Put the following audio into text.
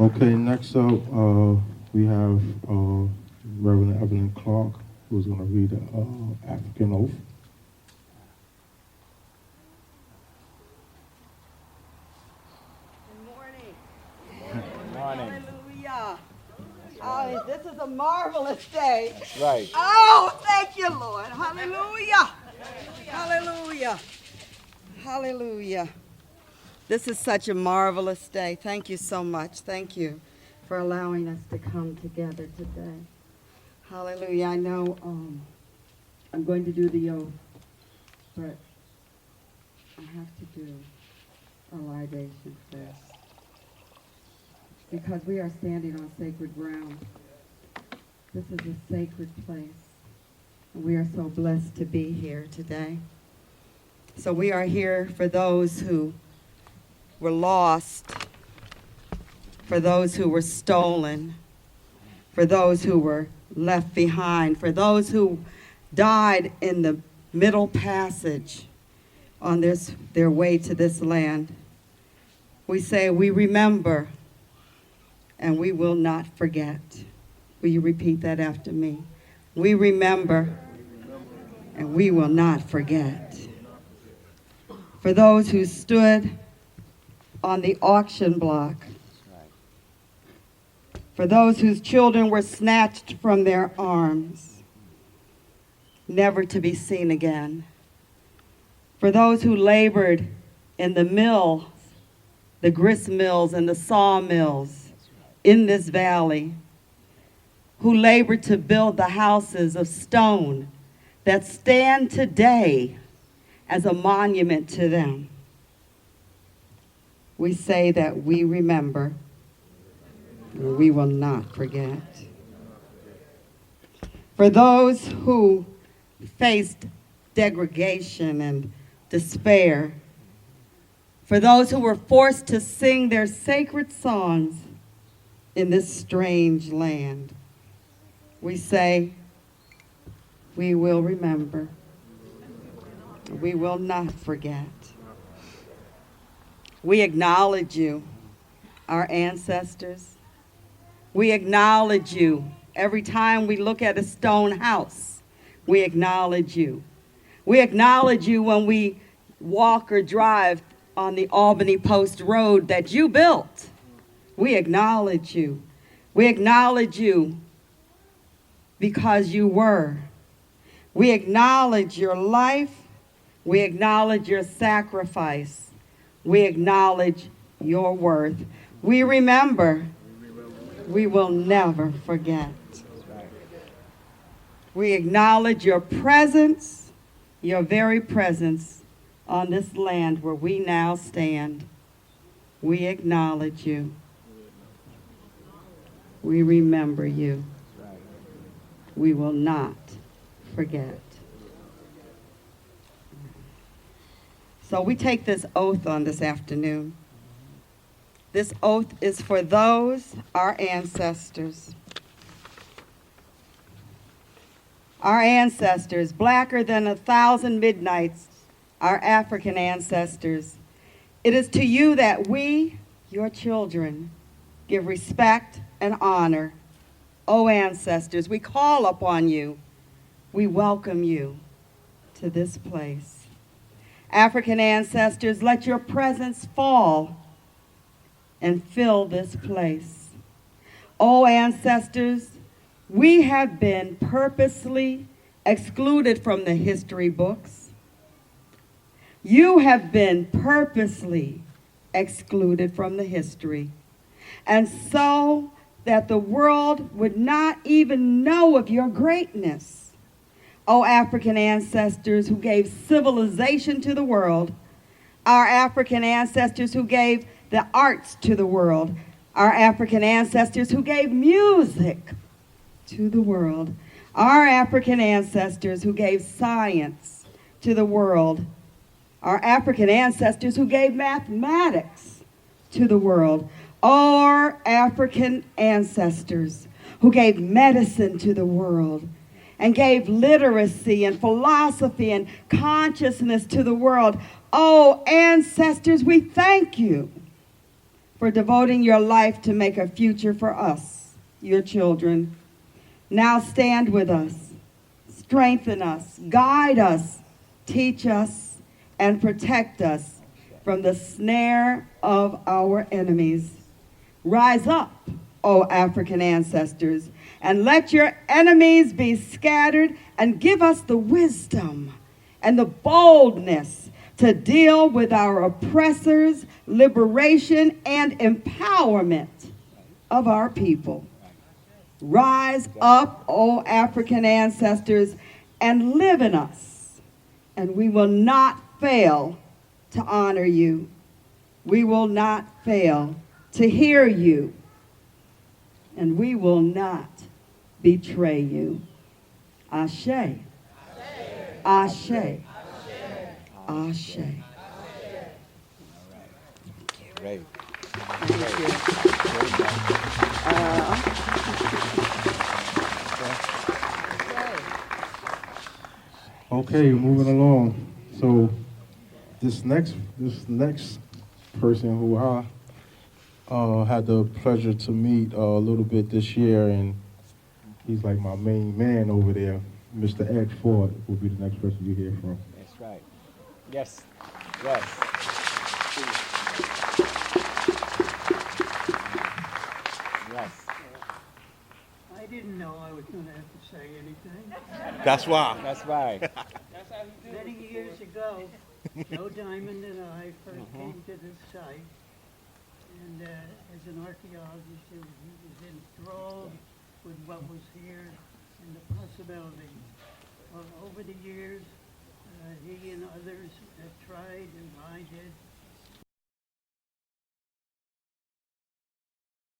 Okay, next up, we have Reverend Evelyn Clarke, who's going to read the African oath. Good morning. Good morning. Hallelujah. Oh, this is a marvelous day. That's right. Oh, thank you, Lord. Hallelujah. Hallelujah. Hallelujah. This is such a marvelous day. Thank you so much. Thank you for allowing us to come together today. Hallelujah. I know I'm going to do the oath, but I have to do a libation first, because we are standing on sacred ground. This is a sacred place, and we are so blessed to be here today. So we are here for those who were lost, for those who were stolen, for those who were left behind, for those who died in the Middle Passage on their way to this land. We say, we remember and we will not forget. Will you repeat that after me? We remember and we will not forget. For those who stood on the auction block, for those whose children were snatched from their arms, never to be seen again. For those who labored in the mills, the grist mills and the sawmills in this valley, who labored to build the houses of stone that stand today as a monument to them. We say that we remember, and we will not forget. For those who faced degradation and despair, for those who were forced to sing their sacred songs in this strange land, we say, we will remember. We will not forget. We acknowledge you, our ancestors. We acknowledge you. Every time we look at a stone house, we acknowledge you. We acknowledge you when we walk or drive on the Albany Post Road that you built. We acknowledge you. We acknowledge you because you were. We acknowledge your life. We acknowledge your sacrifice. We acknowledge your worth. We remember. We will never forget. We acknowledge your presence, your very presence on this land where we now stand. We acknowledge you. We remember you. We will not forget. So we take this oath on this afternoon. This oath is for those, our ancestors. Our ancestors, blacker than 1,000 midnights, our African ancestors. It is to you that we, your children, give respect and honor. O ancestors, we call upon you. We welcome you to this place. African ancestors, let your presence fall and fill this place. O ancestors, we have been purposely excluded from the history books. You have been purposely excluded from the history, and so that the world would not even know of your greatness. O African ancestors who gave civilization to the world, our African ancestors who gave the arts to the world, our African ancestors who gave music to the world, our African ancestors who gave science to the world, our African ancestors who gave mathematics to the world, our African ancestors who gave medicine to the world and gave literacy and philosophy and consciousness to the world. Oh, ancestors, we thank you for devoting your life to make a future for us, your children. Now stand with us, strengthen us, guide us, teach us, and protect us from the snare of our enemies. Rise up, O African ancestors, and let your enemies be scattered, and give us the wisdom and the boldness to deal with our oppressors, liberation, and empowerment of our people. Rise up, O African ancestors, and live in us, and we will not fail to honor you. We will not fail to hear you, and we will not betray you. Ashe. Ashe. Ashe. Great. Thank you. Okay, moving along. So this next person who I had the pleasure to meet a little bit this year, and he's like my main man over there, Mr. Ed Ford will be the next person you hear from. That's right. Yes. Yes. Yes. I didn't know I was going to have to say anything. That's why. That's right. Many years ago, Joe Diamond and I first came to this site, and as an archaeologist, he was enthralled with what was here and the possibilities. Well, over the years, he and others have tried, and I did,